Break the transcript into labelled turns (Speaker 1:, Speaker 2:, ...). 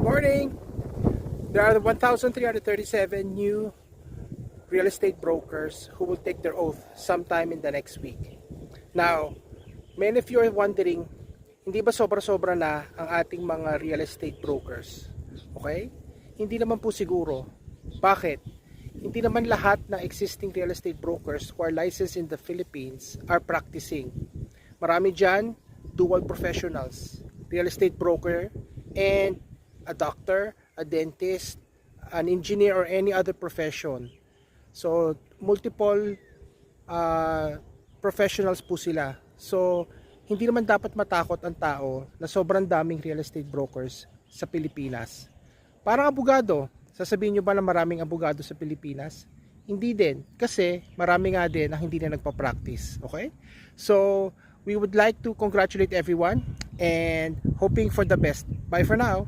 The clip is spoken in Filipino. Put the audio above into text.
Speaker 1: Good morning! There are 1,337 new real estate brokers who will take their oath sometime in the next week. Now, many of you are wondering, hindi ba sobra-sobra na ang ating mga real estate brokers? Okay? Hindi naman po siguro. Bakit? Hindi naman lahat ng existing real estate brokers who are licensed in the Philippines are practicing. Marami dyan, dual professionals, real estate broker, and a doctor, a dentist, an engineer, or any other profession. So, multiple professionals po sila. So, hindi naman dapat matakot ang tao na sobrang daming real estate brokers sa Pilipinas. Parang abogado, sasabihin nyo ba na maraming abogado sa Pilipinas? Hindi din, kasi marami nga din na hindi na nagpa-practice. Okay? So, we would like to congratulate everyone and hoping for the best. Bye for now.